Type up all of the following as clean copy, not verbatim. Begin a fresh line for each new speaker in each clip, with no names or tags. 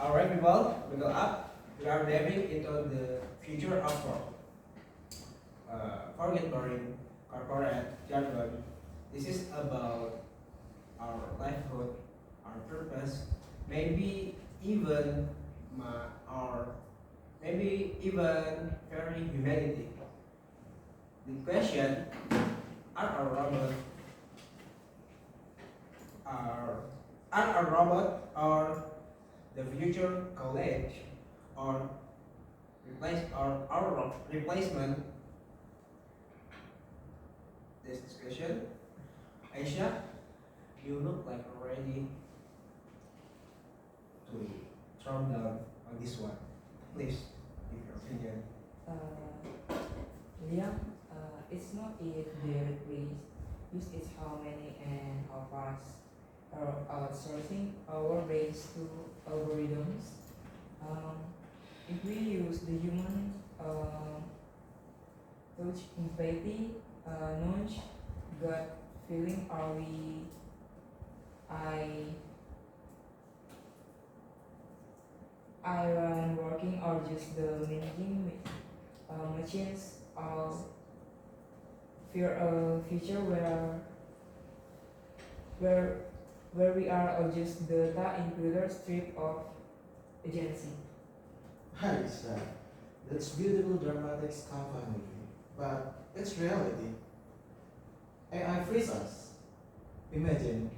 Alright people, we go up. We are diving into the future of work. Forget boring corporate jargon. This is about our livelihood, our purpose, maybe even our maybe even very humanity. The question: Are a robot are are a robot or the future college or our replacement? This discussion, Aisha, you look like ready to throw down on this one. Please give your opinion.
Uh, Liam, it's not if they replace, it's how many and how fast are outsourcing our brains to algorithms. Um, if we use the human touch, empathy, nudge, gut feeling, are we? I I am working or just the managing machines or fear a future where where we are or just data includer strip of agency.
Hi, Sam. That's beautiful dramatic sci-fi movie, but it's reality. AI frees us. Imagine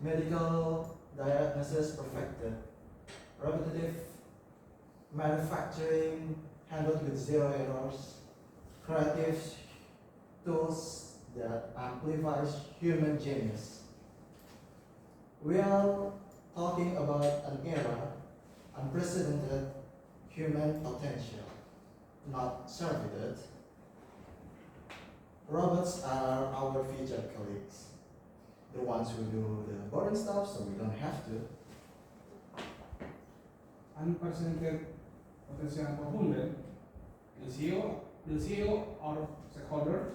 medical diagnosis perfected, repetitive manufacturing handled with zero errors, creative tools that amplifies human genius. We are talking about an era unprecedented human potential, not servitude. Robots are our future colleagues, the ones who do the boring stuff so we don't have to.
Unprecedented potential for whom then? The CEO or stakeholders?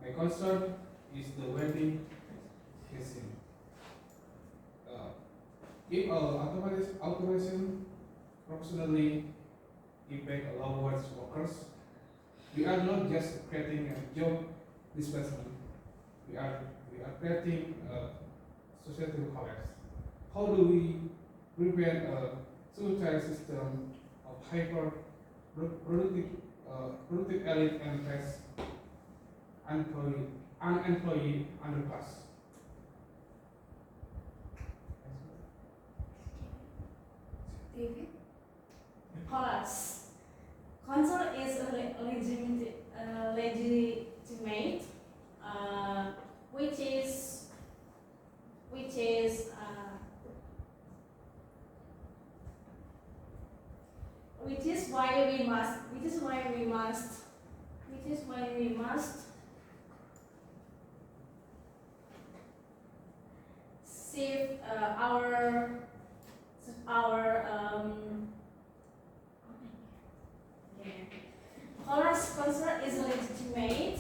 My concern is the wedding casing. If automation professionally impact allow workers, we are not just creating a job displacement. We are creating a societal collapse. How do we prevent a suicide system of hyper productive elite and tax unemployed underclass?
David? Collapse. Console is a legitimate, which is which is uh, which is why we must which is why we must which is why we must save our Horace concern is legitimate,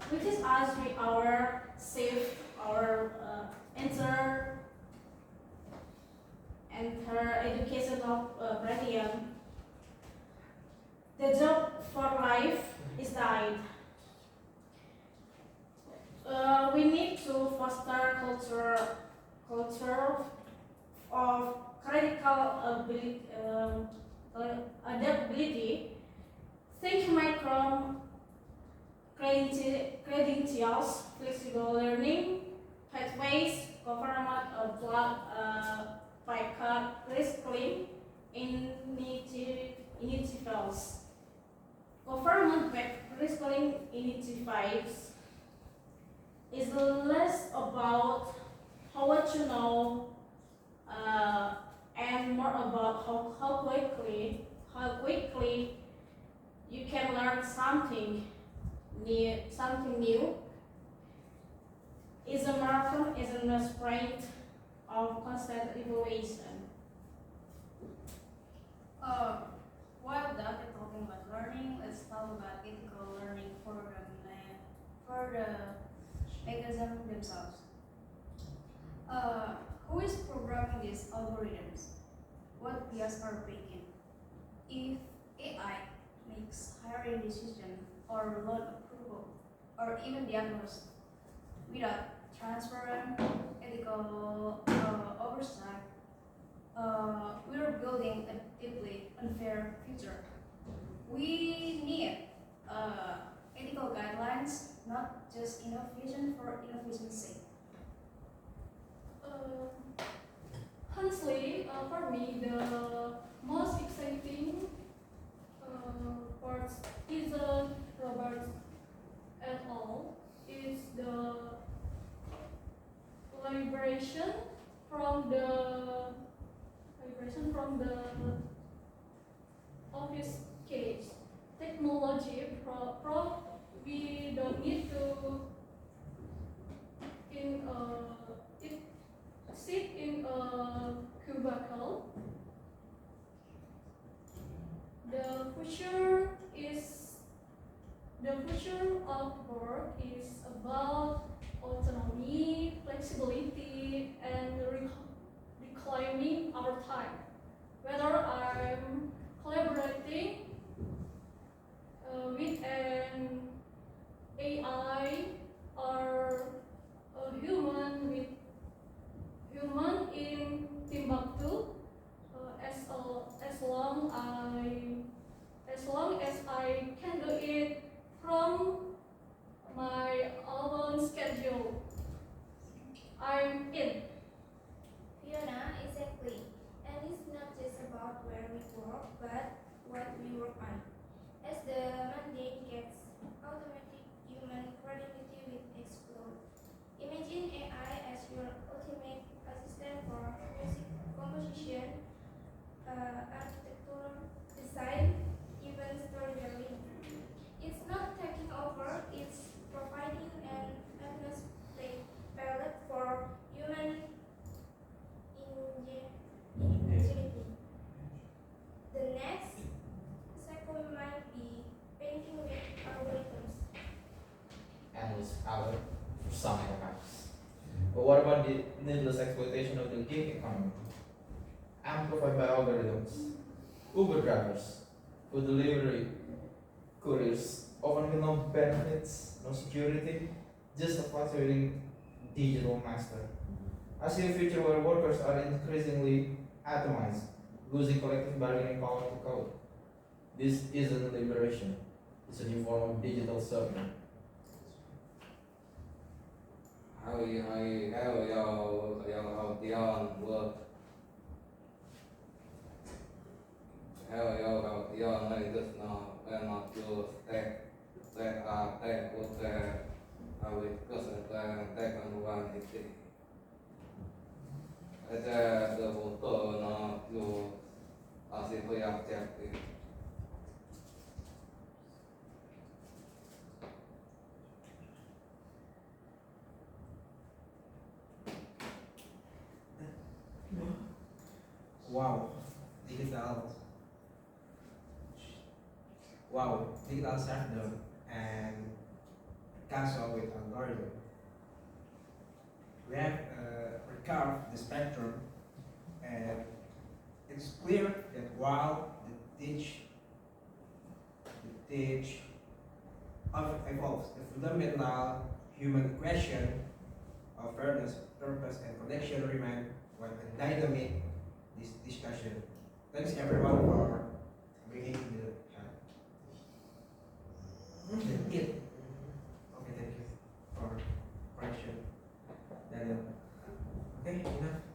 which is as we our save our enter educational program. The job for life is died. We need to foster culture of critical adaptability. Think micro credentials, flexible learning, pathways, government reskilling initiatives. Government-backed reskilling initiatives is less about how much you know and more about how quickly you can learn something new. Is a marathon, is a sprint of constant evaluation.
While Doug is talking about learning, let's talk about ethical learning for the mechanism themselves. Who is programming these algorithms? what bias are breaking. If AI makes hiring decision or loan approval or even diagnosis without transparent ethical oversight, we're building a deeply unfair future. We need ethical guidelines, not just innovation for innovation's sake.
Honestly, for me, the most exciting part isn't robots at all. It's the liberation from the office cage. Technology we don't need to in it sit in a cubicle. The future is the future of work is about autonomy, flexibility, and reclaiming our time. Whether I'm collaborating with an AI or a human in Timbuktu, as long as I can do it from my own schedule, I'm in.
Fiona, exactly. And it's not just about where we work, but what we work on. As the mundane gets automatic, human creativity will explode. Imagine AI as your ultimate assistant for music composition, architecture, design, even storytelling. It's not taking over, it's providing an endless palette for human ingenuity. The next second might be painting with algorithms.
Endless palette for some perhaps. But what about the needless exploitation of the gig economy? Amplified by algorithms. Uber drivers, food delivery, couriers, often with no benefits, no security, just a fluctuating digital master. I see a future where workers are increasingly atomized, losing collective bargaining power to code. This isn't liberation, it's a new form of digital serving.
How beyond work? How beyond like this now? When not to stack with because stack on one it. Ada the foto nóอยู่พยายามแจกเอง
Wow, digital. Wow, digital serfdom and castle with algorithm. We have recurved the spectrum, and it's clear that while the teach evolves, the fundamental human question of fairness, purpose, and connection remain what a dynamic this discussion. Thanks everyone for bringing the it. Okay, thank you for correction. Daniel. Okay, enough.